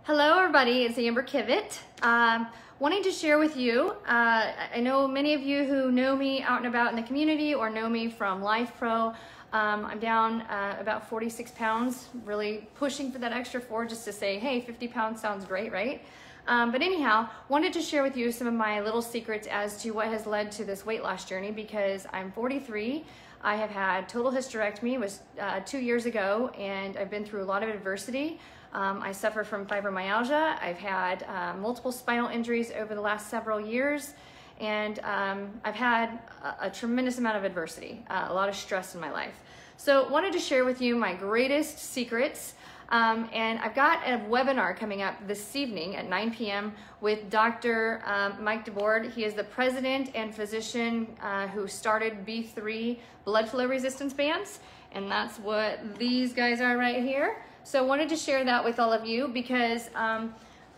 Hello everybody, it's Amber Kivett. Wanting to share with you, I know many of you who know me out and about in the community or know me from LifePro. I'm down about 46 pounds, really pushing for that extra 4 just to say, hey, 50 pounds sounds great, right? But anyhow, wanted to share with you some of my little secrets as to what has led to this weight loss journey because I'm 43. I have had total hysterectomy, was 2 years ago, and I've been through a lot of adversity. I suffer from fibromyalgia. I've had multiple spinal injuries over the last several years, and I've had a tremendous amount of adversity, a lot of stress in my life. So wanted to share with you my greatest secrets, and I've got a webinar coming up this evening at 9 p.m. with Dr. Mike DeBoard. He is the president and physician who started B3 blood flow resistance bands, and that's what these guys are right here. So I wanted to share that with all of you because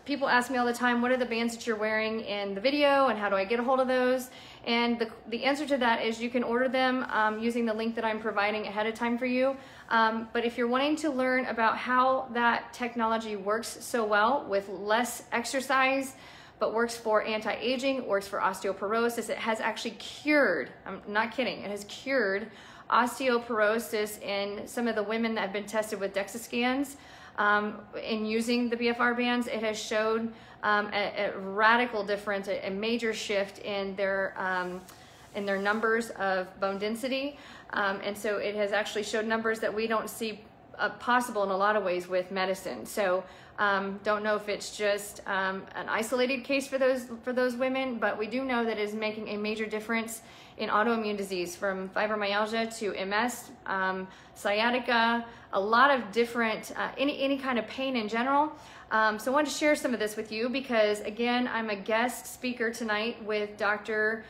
people ask me all the time, what are the bands that you're wearing in the video and how do I get a hold of those? And the answer to that is you can order them using the link that I'm providing ahead of time for you. But if you're wanting to learn about how that technology works so well with less exercise, but works for anti-aging, works for osteoporosis, it has actually cured, I'm not kidding, it has cured osteoporosis in some of the women that have been tested with DEXA scans. In using the BFR bands, it has showed a radical difference, a major shift in their numbers of bone density. And so it has actually showed numbers that we don't see possible in a lot of ways with medicine. So don't know if it's just an isolated case for those women, but we do know that it is making a major difference in autoimmune disease, from fibromyalgia to MS, sciatica, a lot of different, any kind of pain in general. So I wanted to share some of this with you because, again, I'm a guest speaker tonight with Dr.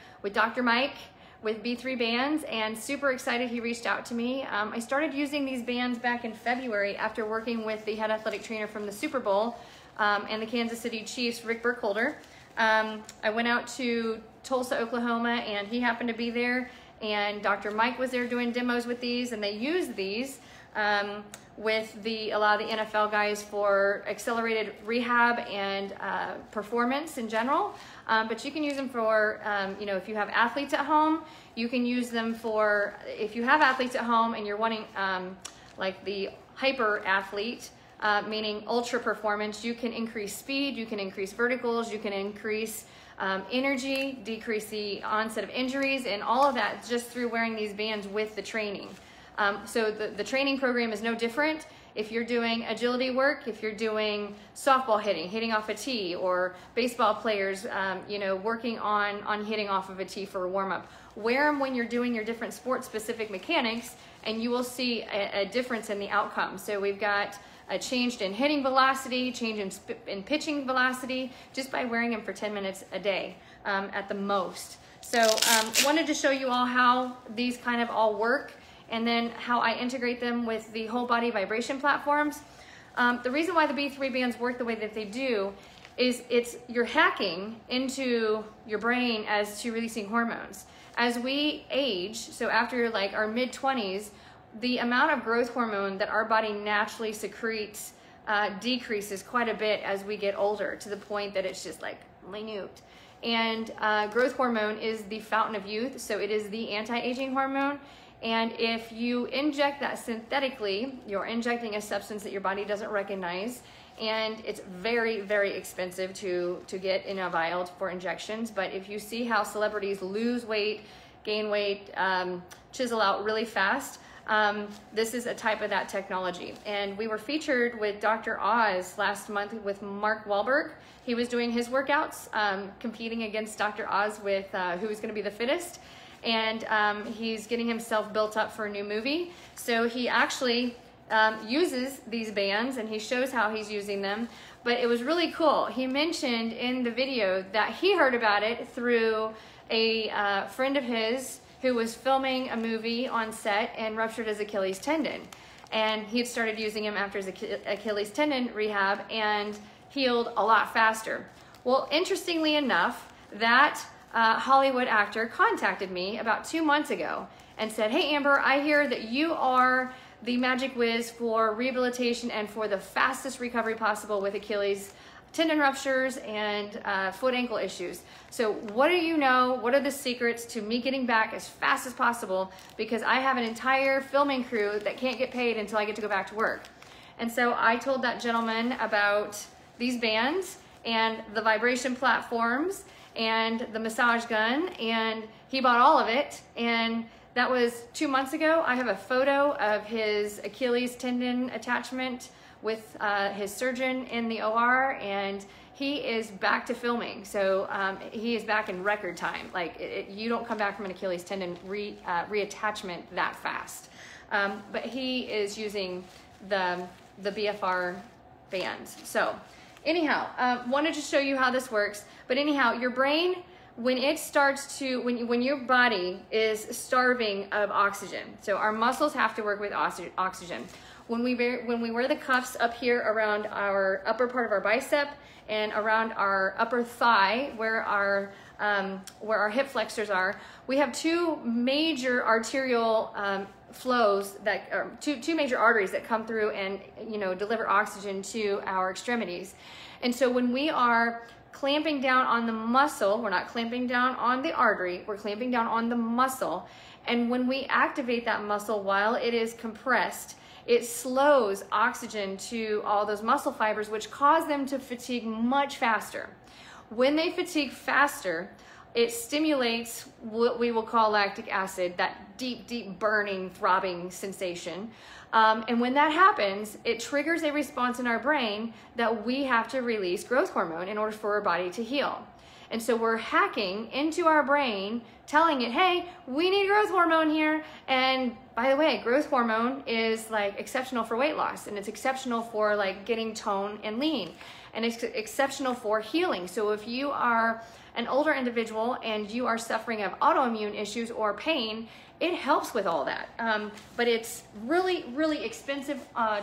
Mike with B3 bands, and super excited he reached out to me. I started using these bands back in February after working with the head athletic trainer from the Super Bowl and the Kansas City Chiefs, Rick Burkholder. I went out to Tulsa, Oklahoma, and he happened to be there, and Dr. Mike was there doing demos with these, and they used these with a lot of the NFL guys for accelerated rehab and performance in general. But you can use them for, if you have athletes at home, you can use them for, if you have athletes at home and you're wanting like the hyper athlete, meaning ultra performance, you can increase speed, you can increase verticals, you can increase energy, decrease the onset of injuries, and all of that just through wearing these bands with the training. So the training program is no different. If you're doing agility work, if you're doing softball hitting off a tee, or baseball players, working on hitting off of a tee for a warm-up, wear them when you're doing your different sport-specific mechanics, and you will see a difference in the outcome. So we've got a change in hitting velocity, change in pitching velocity, just by wearing them for 10 minutes a day at the most. So wanted to show you all how these kind of all work, and then how I integrate them with the whole body vibration platforms. The reason why the B3 bands work the way that they do is you're hacking into your brain as to releasing hormones. As we age, so after like our mid-20s, the amount of growth hormone that our body naturally secretes decreases quite a bit as we get older, to the point that it's just like minute. And growth hormone is the fountain of youth, so it is the anti-aging hormone. And if you inject that synthetically, you're injecting a substance that your body doesn't recognize, and it's very, very expensive to get in a vial for injections. But if you see how celebrities lose weight, gain weight, chisel out really fast, this is a type of that technology. And we were featured with Dr. Oz last month with Mark Wahlberg. He was doing his workouts, competing against Dr. Oz with who was gonna be the fittest. And he's getting himself built up for a new movie. So he actually uses these bands, and he shows how he's using them. But it was really cool. He mentioned in the video that he heard about it through a friend of his who was filming a movie on set and ruptured his Achilles tendon. And he had started using him after his Achilles tendon rehab and healed a lot faster. Well, interestingly enough, that Hollywood actor contacted me about 2 months ago and said, hey Amber, I hear that you are the magic whiz for rehabilitation and for the fastest recovery possible with Achilles tendon ruptures and foot ankle issues. So what do you know? What are the secrets to me getting back as fast as possible? Because I have an entire filming crew that can't get paid until I get to go back to work. And so I told that gentleman about these bands and the vibration platforms and the massage gun, and he bought all of it. And that was 2 months ago. I have a photo of his Achilles tendon attachment with his surgeon in the OR, and he is back to filming. So he is back in record time. Like you don't come back from an Achilles tendon reattachment that fast. But he is using the BFR bands. So anyhow, wanted to show you how this works. But anyhow, your brain, when it starts to, when your body is starving of oxygen, so our muscles have to work with oxygen. When we wear the cuffs up here around our upper part of our bicep and around our upper thigh, where our hip flexors are, we have two major arterial flows that are two major arteries that come through and deliver oxygen to our extremities. And so when we are clamping down on the muscle, we're not clamping down on the artery, we're clamping down on the muscle. And when we activate that muscle while it is compressed, it slows oxygen to all those muscle fibers, which cause them to fatigue much faster. When they fatigue faster, it stimulates what we will call lactic acid, that deep, deep burning, throbbing sensation. And when that happens, it triggers a response in our brain that we have to release growth hormone in order for our body to heal. And so we're hacking into our brain, telling it, hey, we need growth hormone here. And by the way, growth hormone is like exceptional for weight loss, and it's exceptional for like getting tone and lean, and it's exceptional for healing. So if you are an older individual and you are suffering of autoimmune issues or pain, it helps with all that. But it's really, really expensive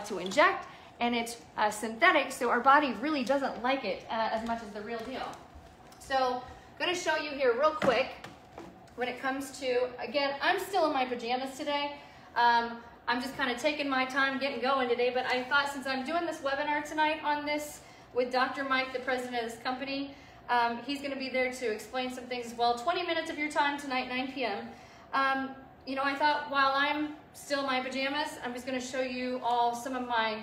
to inject, and it's synthetic, so our body really doesn't like it as much as the real deal. So I'm gonna show you here real quick when it comes to, again, I'm still in my pajamas today. I'm just kind of taking my time getting going today, but I thought since I'm doing this webinar tonight on this with Dr. Mike, the president of this company, he's gonna be there to explain some things as well. 20 minutes of your time tonight, 9 p.m. I thought while I'm still in my pajamas, I'm just gonna show you all some of my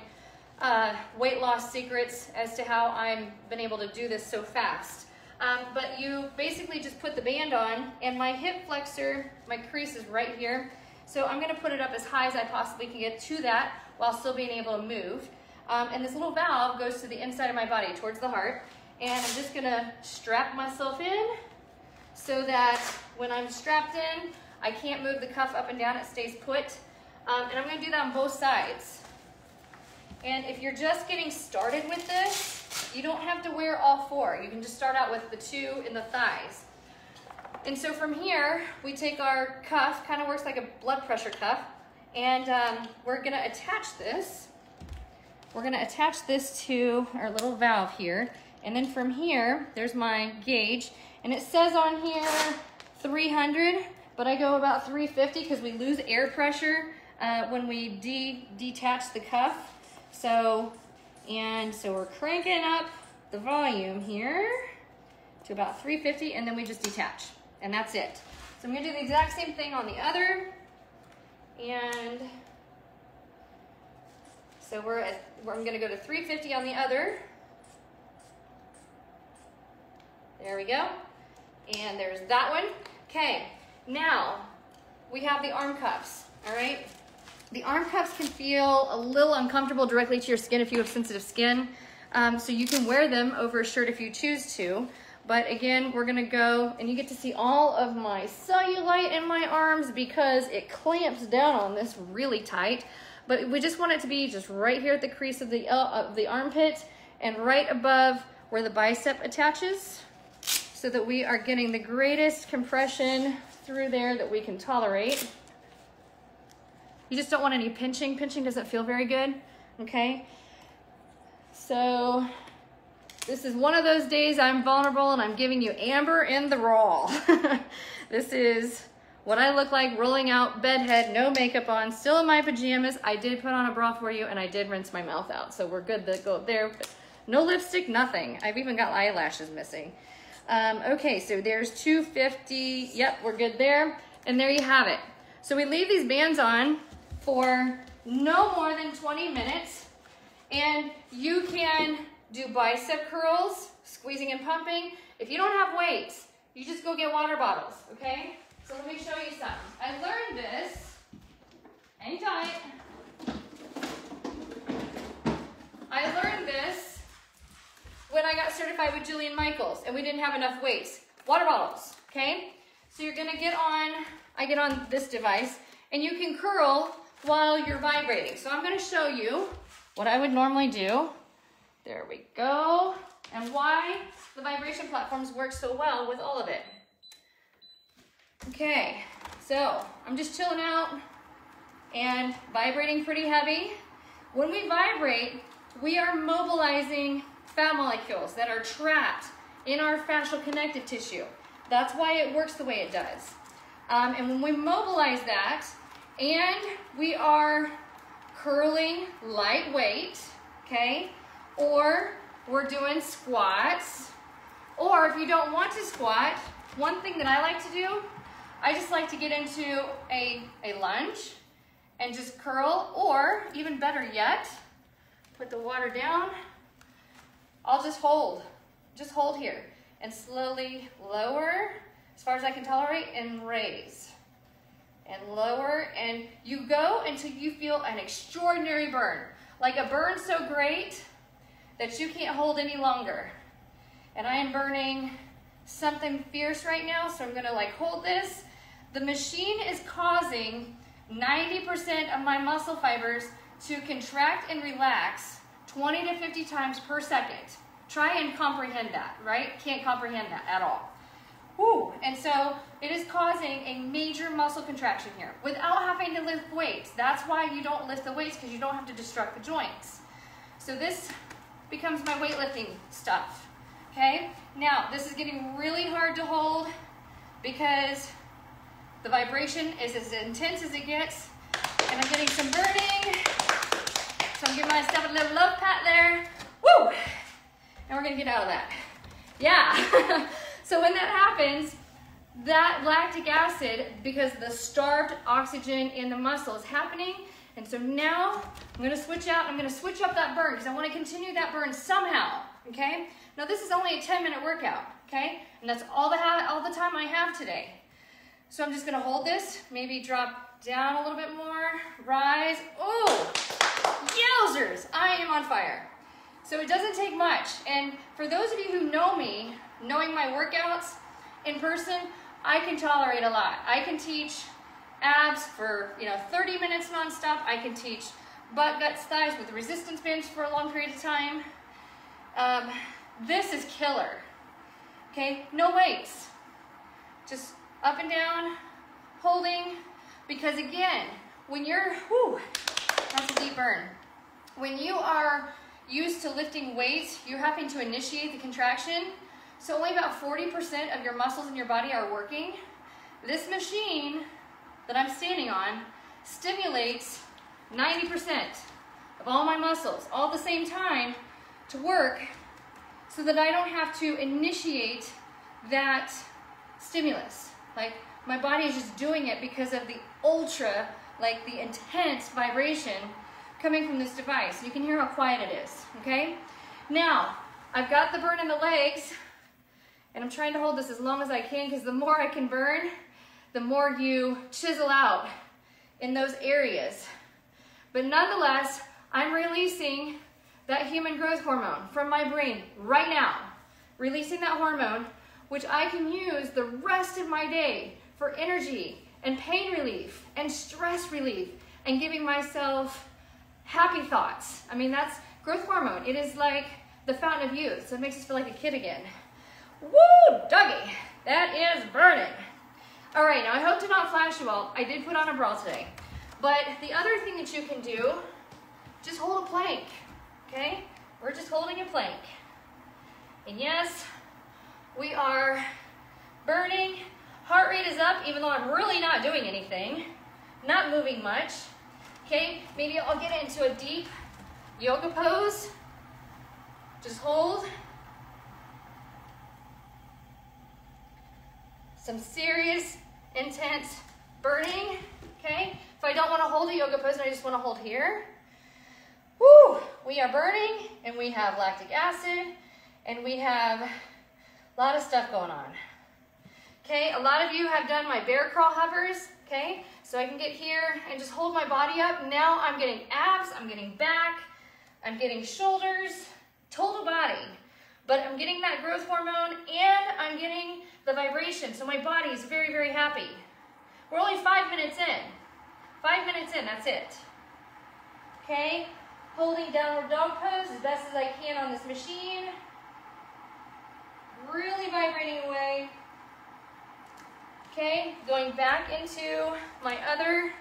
weight loss secrets as to how I've been able to do this so fast. But you basically just put the band on, and my hip flexor, my crease is right here. So I'm gonna put it up as high as I possibly can get to that while still being able to move. And this little valve goes to the inside of my body, towards the heart. And I'm just gonna strap myself in so that when I'm strapped in, I can't move the cuff up and down, it stays put. And I'm gonna do that on both sides. And if you're just getting started with this, you don't have to wear all four. You can just start out with the two in the thighs. And so from here, we take our cuff, kind of works like a blood pressure cuff, and we're gonna attach this. We're gonna attach this to our little valve here. And then from here, there's my gauge. And it says on here 300, but I go about 350 because we lose air pressure when we detach the cuff. So we're cranking up the volume here to about 350, and then we just detach, and that's it. So I'm gonna do the exact same thing on the other, and so I'm gonna go to 350 on the other. There we go, and there's that one. Okay, now we have the arm cuffs, all right? The arm cuffs can feel a little uncomfortable directly to your skin if you have sensitive skin. So you can wear them over a shirt if you choose to. But again, we're gonna go, and you get to see all of my cellulite in my arms because it clamps down on this really tight. But we just want it to be just right here at the crease of the armpit and right above where the bicep attaches, so that we are getting the greatest compression through there that we can tolerate. You just don't want any pinching. Pinching doesn't feel very good, okay? So this is one of those days I'm vulnerable and I'm giving you amber in the raw. This is what I look like rolling out bedhead, no makeup on, still in my pajamas. I did put on a bra for you and I did rinse my mouth out. So we're good to go there. No lipstick, nothing. I've even got eyelashes missing. Okay, so there's 250. Yep, we're good there. And there you have it. So we leave these bands on for no more than 20 minutes. And you can do bicep curls, squeezing and pumping. If you don't have weights, you just go get water bottles, okay? So let me show you something. I learned this, hang tight. I learned this when I got certified with Jillian Michaels and we didn't have enough weights. Water bottles, okay? So you're gonna get on, I get on this device and you can curl while you're vibrating. So I'm gonna show you what I would normally do. There we go. And why the vibration platforms work so well with all of it. Okay, so I'm just chilling out and vibrating pretty heavy. When we vibrate, we are mobilizing fat molecules that are trapped in our fascial connective tissue. That's why it works the way it does. And when we mobilize that and we are curling lightweight, okay, or we're doing squats, or if you don't want to squat, one thing that I like to do, I just like to get into a lunge and just curl, or even better yet, put the water down. I'll just hold here and slowly lower as far as I can tolerate and raise and lower, and you go until you feel an extraordinary burn, like a burn so great that you can't hold any longer. And I am burning something fierce right now, so I'm gonna like hold this. The machine is causing 90% of my muscle fibers to contract and relax 20 to 50 times per second. Try and comprehend that, right? Can't comprehend that at all. Woo. And so it is causing a major muscle contraction here without having to lift weights. That's why you don't lift the weights, because you don't have to destruct the joints. So this becomes my weightlifting stuff, okay? Now, this is getting really hard to hold because the vibration is as intense as it gets, and I'm getting some burning. So I'm giving myself a little love pat there. Woo! And we're gonna get out of that. Yeah. So when that happens, that lactic acid, because the starved oxygen in the muscle is happening, and so now I'm gonna switch out, I'm gonna switch up that burn because I wanna continue that burn somehow, okay? Now this is only a 10-minute workout, okay? And that's all the time I have today. So I'm just gonna hold this, maybe drop down a little bit more, rise. Oh, yowzers, I am on fire. So it doesn't take much. And for those of you who know me, knowing my workouts in person, I can tolerate a lot. I can teach abs for 30 minutes nonstop. I can teach butt, guts, thighs with resistance bands for a long period of time. This is killer. Okay, no weights. Just up and down, holding, because again, when you're, that's a deep burn. When you are used to lifting weights, you're having to initiate the contraction. So only about 40% of your muscles in your body are working. This machine that I'm standing on stimulates 90% of all my muscles all at the same time to work, so that I don't have to initiate that stimulus. Like, my body is just doing it because of the ultra, like the intense vibration coming from this device. You can hear how quiet it is, okay? Now, I've got the burn in the legs, and I'm trying to hold this as long as I can, because the more I can burn, the more you chisel out in those areas. But nonetheless, I'm releasing that human growth hormone from my brain right now. Releasing that hormone, which I can use the rest of my day for energy and pain relief and stress relief and giving myself happy thoughts. I mean, that's growth hormone. It is like the fountain of youth, so it makes us feel like a kid again. Woo, doggy, that is burning. All right, now I hope to not flash you all. I did put on a bra today. But the other thing that you can do, just hold a plank, okay? We're just holding a plank. And yes, we are burning Heart rate is up even though I'm really not doing anything, not moving much. Okay, maybe I'll get into a deep yoga pose. Just hold. Some serious, intense burning, okay? If I don't want to hold a yoga pose and I just want to hold here, woo, we are burning and we have lactic acid and we have a lot of stuff going on. Okay, a lot of you have done my bear crawl hovers, okay? So I can get here and just hold my body up. Now I'm getting abs, I'm getting back, I'm getting shoulders, total body. But I'm getting that growth hormone and I'm getting the vibration. So my body is very, very happy. We're only 5 minutes in. 5 minutes in, that's it. Okay, holding downward dog pose as best as I can on this machine. Really vibrating away. Okay, going back into my other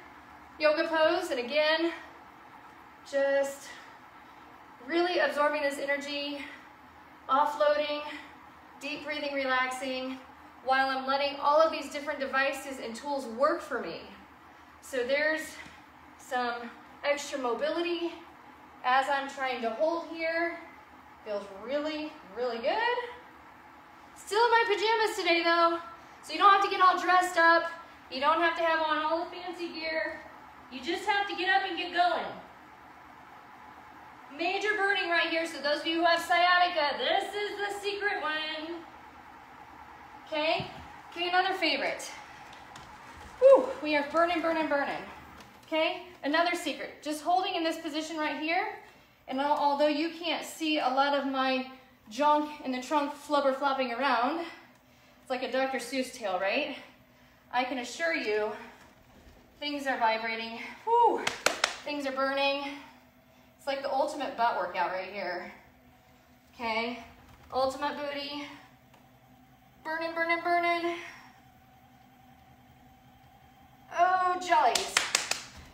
yoga pose, and again, just really absorbing this energy, offloading, deep breathing, relaxing, while I'm letting all of these different devices and tools work for me. So there's some extra mobility as I'm trying to hold here. Feels really, really good. Still in my pajamas today though, so you don't have to get all dressed up. You don't have to have on all the fancy gear. You just have to get up and get going. Major burning right here, so those of you who have sciatica, this is the secret one. Okay, another favorite. Whew, we are burning, burning, burning. Okay, another secret, just holding in this position right here, and although you can't see a lot of my junk in the trunk flubber flopping around, it's like a Dr. Seuss tale, right? I can assure you, things are vibrating. Whew, things are burning. It's like the ultimate butt workout right here. Okay, ultimate booty. Burning, burning, burning. Oh, jollies.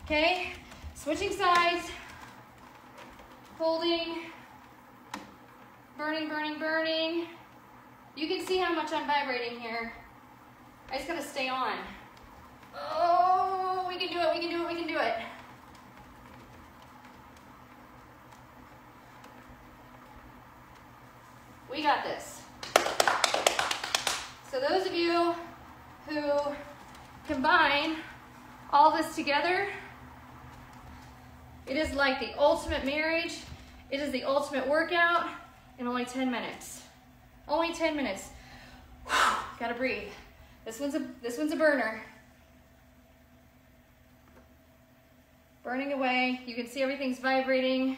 Okay, switching sides. Holding. Burning, burning, burning. You can see how much I'm vibrating here. I just gotta stay on. Oh, we can do it, we can do it, we can do it. We got this. So those of you who combine all this together, it is like the ultimate marriage. It is the ultimate workout in only 10 minutes. Only 10 minutes. Whew, gotta breathe. This one's a burner. Burning away. You can see everything's vibrating.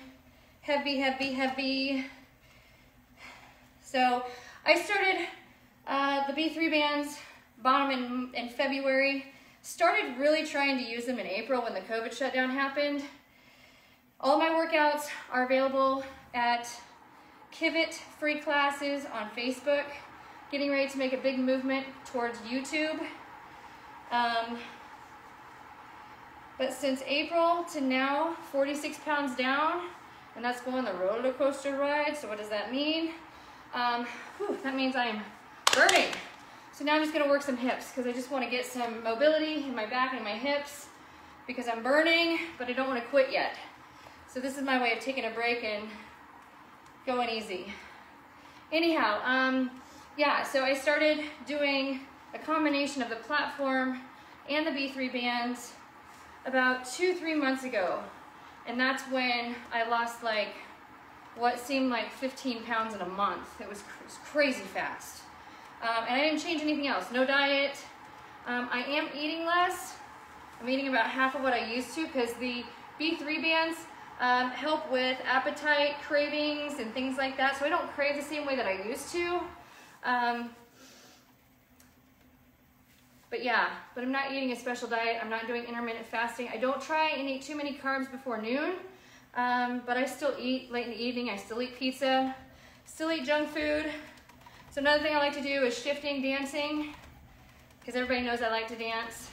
Heavy, heavy, heavy. So I started the B3 bands, bought them in February. Started really trying to use them in April when the COVID shutdown happened. All my workouts are available at Kivett free classes on Facebook. Getting ready to make a big movement towards YouTube. But since April to now, 46 pounds down, and that's going the roller coaster ride. So what does that mean? That means I'm burning. So now I'm just gonna work some hips because I just wanna get some mobility in my back and my hips because I'm burning, but I don't wanna quit yet. So this is my way of taking a break and going easy. Anyhow, yeah, so I started doing a combination of the platform and the B3 bands about 2-3 months ago. And that's when I lost like what seemed like 15 pounds in a month. It was crazy fast. And I didn't change anything else, no diet. I am eating less. I'm eating about half of what I used to because the B3 bands help with appetite, cravings, and things like that. So I don't crave the same way that I used to. But yeah, but I'm not eating a special diet. I'm not doing intermittent fasting. I don't try and eat too many carbs before noon. But I still eat late in the evening. I still eat pizza, still eat junk food. So another thing I like to do is shifting dancing, because everybody knows I like to dance.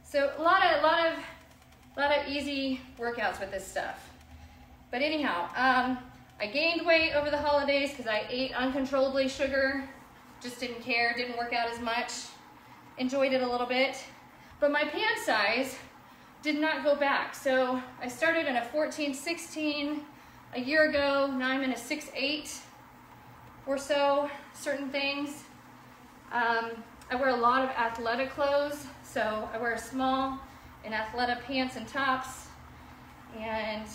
So a lot of easy workouts with this stuff. But anyhow, I gained weight over the holidays because I ate uncontrollably sugar just didn't care, didn't work out as much, enjoyed it a little bit. But my pant size did not go back. So I started in a 14-16 a year ago. Now I'm in a 6'8" or so, certain things. I wear a lot of athletic clothes. So I wear small and athletic pants and tops. And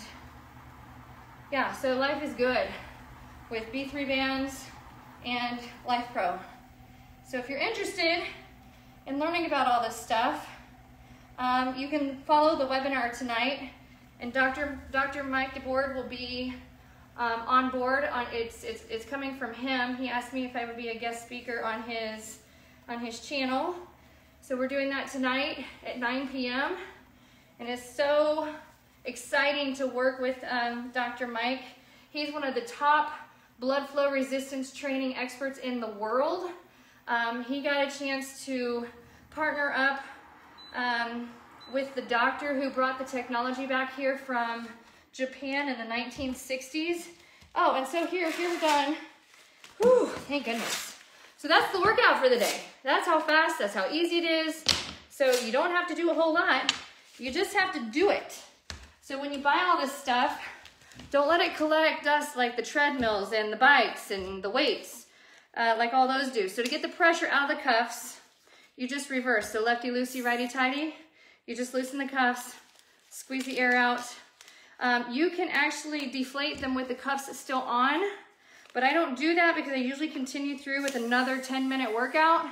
yeah, so life is good with B3 bands and LifePro. So if you're interested in learning about all this stuff, you can follow the webinar tonight, and Dr. Mike DeBoard will be on board. It's coming from him. He asked me if I would be a guest speaker on his channel. So we're doing that tonight at 9 p.m. And it's so exciting to work with Dr. Mike. He's one of the top blood flow resistance training experts in the world. He got a chance to partner up with the doctor who brought the technology back here from Japan in the 1960s. Oh, and so here we're done. Whew, thank goodness. So that's the workout for the day. That's how fast, that's how easy it is. So you don't have to do a whole lot. You just have to do it. So when you buy all this stuff, don't let it collect dust like the treadmills and the bikes and the weights, like all those do. So to get the pressure out of the cuffs, you just reverse. So lefty loosey, righty tighty. You just loosen the cuffs, squeeze the air out. You can actually deflate them with the cuffs still on, but I don't do that because I usually continue through with another 10-minute workout,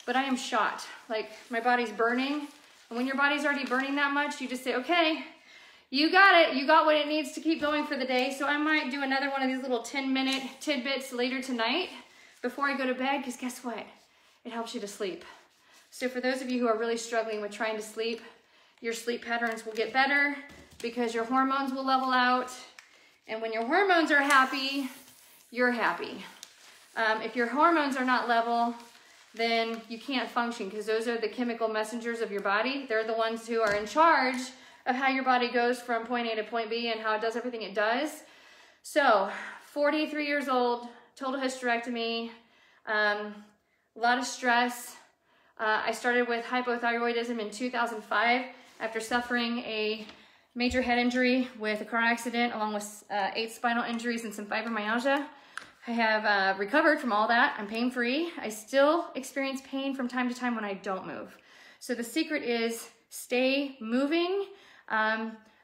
but I am shot. Like my body's burning. And when your body's already burning that much, you just say, okay, you got it. You got what it needs to keep going for the day. So I might do another one of these little 10-minute tidbits later tonight before I go to bed, because guess what? It helps you to sleep. So for those of you who are really struggling with trying to sleep, your sleep patterns will get better because your hormones will level out. And when your hormones are happy, you're happy. If your hormones are not level, then you can't function, because those are the chemical messengers of your body. They're the ones who are in charge of how your body goes from point A to point B and how it does everything it does. So 43 years old, total hysterectomy, a lot of stress. I started with hypothyroidism in 2005 after suffering a major head injury with a car accident, along with 8 spinal injuries and some fibromyalgia. I have recovered from all that. I'm pain-free. I still experience pain from time to time when I don't move. So the secret is stay moving.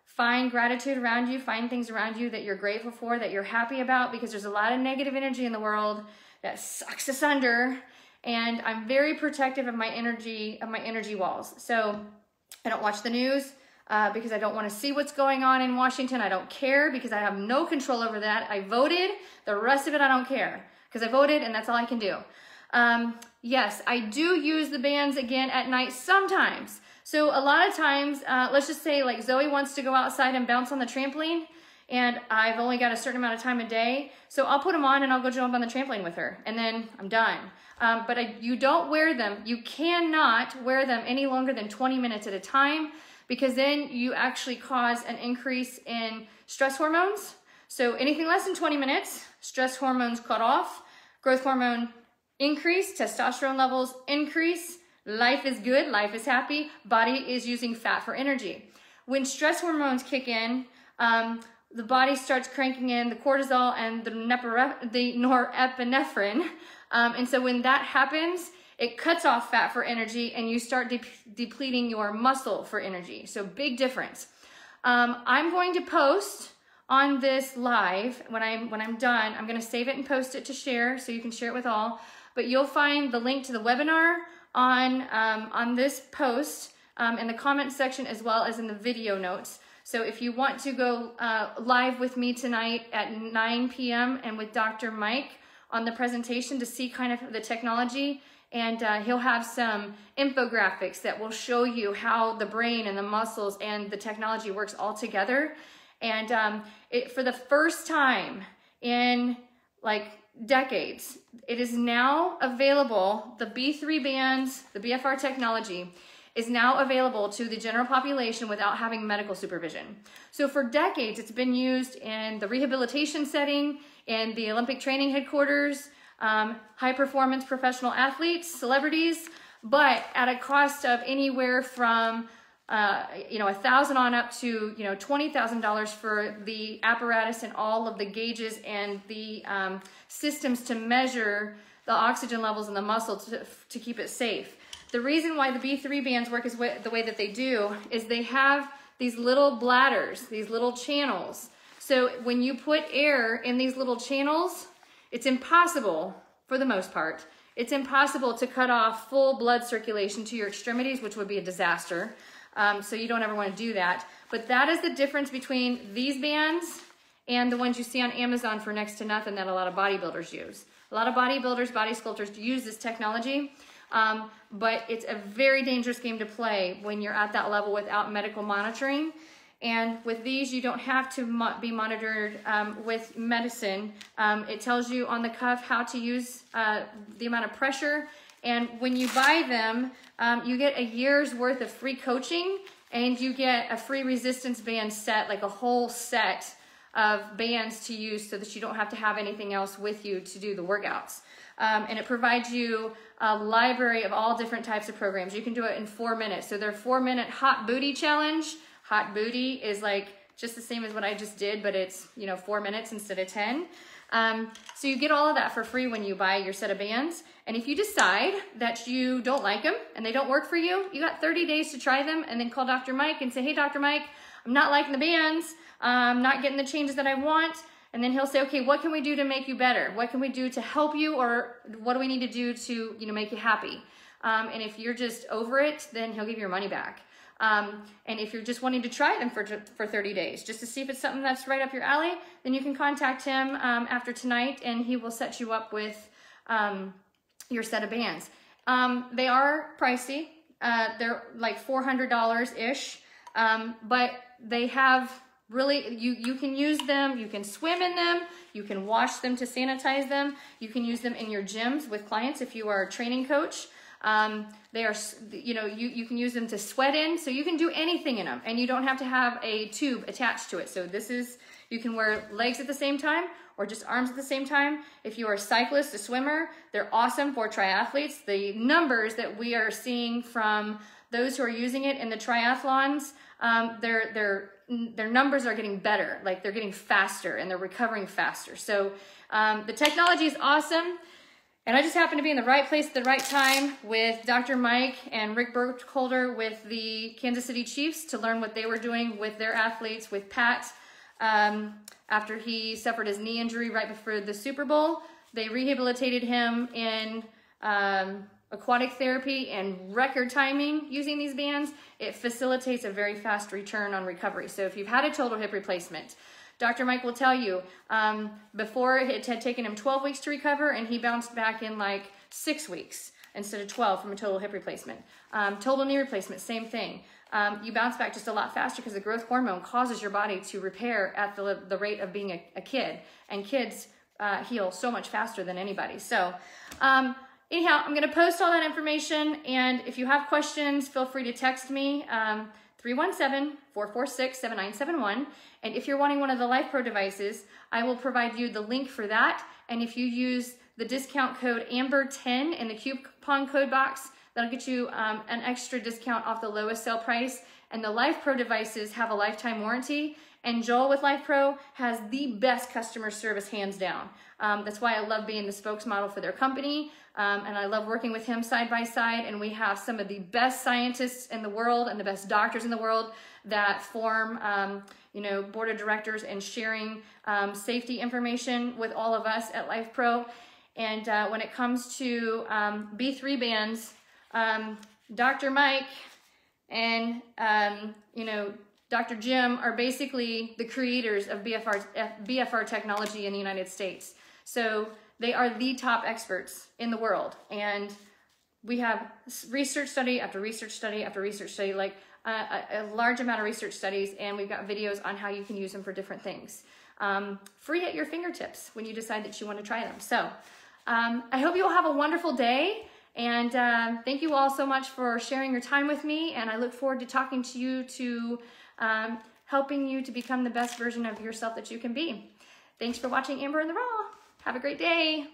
Find gratitude around you. Find things around you that you're grateful for, that you're happy about, because there's a lot of negative energy in the world that sucks us under. And I'm very protective of my energy walls. So I don't watch the news because I don't want to see what's going on in Washington. I don't care because I have no control over that. I voted. The rest of it I don't care because I voted, and that's all I can do. Yes, I do use the bands again at night sometimes. So a lot of times, let's just say like Zoe wants to go outside and bounce on the trampoline, and I've only got a certain amount of time a day. So I'll put them on and I'll go jump on the trampoline with her, and then I'm done. But you don't wear them. You cannot wear them any longer than 20 minutes at a time, because then you actually cause an increase in stress hormones. So anything less than 20 minutes, stress hormones cut off, growth hormone increase, testosterone levels increase, life is good, life is happy, body is using fat for energy. When stress hormones kick in, the body starts cranking in the cortisol and the norepinephrine. And so when that happens, it cuts off fat for energy, and you start depleting your muscle for energy. So big difference. I'm going to post on this live when I'm done. I'm going to save it and post it to share so you can share it with all. But you'll find the link to the webinar on this post in the comment section, as well as in the video notes. So if you want to go live with me tonight at 9 p.m. and with Dr. Mike on the presentation to see kind of the technology, and he'll have some infographics that will show you how the brain and the muscles and the technology works all together. And for the first time in like decades, it is now available. The B3 bands, the BFR technology, is now available to the general population without having medical supervision. So for decades, it's been used in the rehabilitation setting, in the Olympic training headquarters, high performance professional athletes, celebrities, but at a cost of anywhere from $1,000 on up to $20,000 for the apparatus and all of the gauges and the systems to measure the oxygen levels in the muscle to keep it safe. The reason why the B3 bands work the way that they do is they have these little bladders, these little channels. So when you put air in these little channels, it's impossible, for the most part, it's impossible to cut off full blood circulation to your extremities, which would be a disaster. So you don't ever want to do that. But that is the difference between these bands and the ones you see on Amazon for next to nothing that a lot of bodybuilders use. A lot of bodybuilders, body sculptors use this technology, but it's a very dangerous game to play when you're at that level without medical monitoring. And with these, you don't have to be monitored with medicine. It tells you on the cuff how to use the amount of pressure. And when you buy them, you get a year's worth of free coaching, and you get a free resistance band set, like a whole set of bands to use so that you don't have to have anything else with you to do the workouts. And it provides you a library of all different types of programs. You can do it in 4 minutes. So their 4-minute hot booty challenge. Hot booty is like just the same as what I just did, but it's 4 minutes instead of 10. So you get all of that for free when you buy your set of bands. And if you decide that you don't like them and they don't work for you, you got 30 days to try them, and then call Dr. Mike and say, hey, Dr. Mike, I'm not liking the bands. I'm not getting the changes that I want. And then he'll say, okay, what can we do to make you better? What can we do to help you? Or what do we need to do to make you happy? And if you're just over it, then he'll give you your money back. And if you're just wanting to try them for 30 days, just to see if it's something that's right up your alley, then you can contact him after tonight, and he will set you up with your set of bands. They are pricey. They're like $400-ish, but they have really, you can use them, you can swim in them, you can wash them to sanitize them, you can use them in your gyms with clients if you are a training coach. They are, you can use them to sweat in, so you can do anything in them, and you don't have to have a tube attached to it. So you can wear legs at the same time or just arms at the same time. If you are a cyclist, a swimmer, they're awesome for triathletes. The numbers that we are seeing from those who are using it in the triathlons, their numbers are getting better, like they're getting faster and they're recovering faster. So the technology is awesome. And I just happened to be in the right place at the right time with Dr. Mike and Rick Burkholder with the Kansas City Chiefs to learn what they were doing with their athletes, with Pat. After he suffered his knee injury right before the Super Bowl, they rehabilitated him in aquatic therapy and record timing using these bands. It facilitates a very fast return on recovery. So if you've had a total hip replacement, Dr. Mike will tell you, before it had taken him 12 weeks to recover, and he bounced back in like 6 weeks instead of 12 from a total hip replacement. Total knee replacement, same thing. You bounce back just a lot faster because the growth hormone causes your body to repair at the rate of being a kid. And kids heal so much faster than anybody. So anyhow, I'm going to post all that information. And if you have questions, feel free to text me. 317-446-7971. And if you're wanting one of the LifePro devices, I will provide you the link for that. And if you use the discount code AMBER10 in the coupon code box, that'll get you an extra discount off the lowest sale price. And the LifePro devices have a lifetime warranty. And Joel with LifePro has the best customer service, hands down. That's why I love being the spokesmodel for their company. And I love working with him side by side. And we have some of the best scientists in the world and the best doctors in the world that form, board of directors and sharing safety information with all of us at LifePro. And when it comes to B3 bands, Dr. Mike and, Dr. Jim are basically the creators of BFR technology in the United States. So they are the top experts in the world. And we have research study after research study after research study, like a large amount of research studies, and we've got videos on how you can use them for different things. Free at your fingertips when you decide that you want to try them. So I hope you all have a wonderful day. And thank you all so much for sharing your time with me. And I look forward to talking to you, to helping you to become the best version of yourself that you can be. Thanks for watching Amber in the Raw. Have a great day.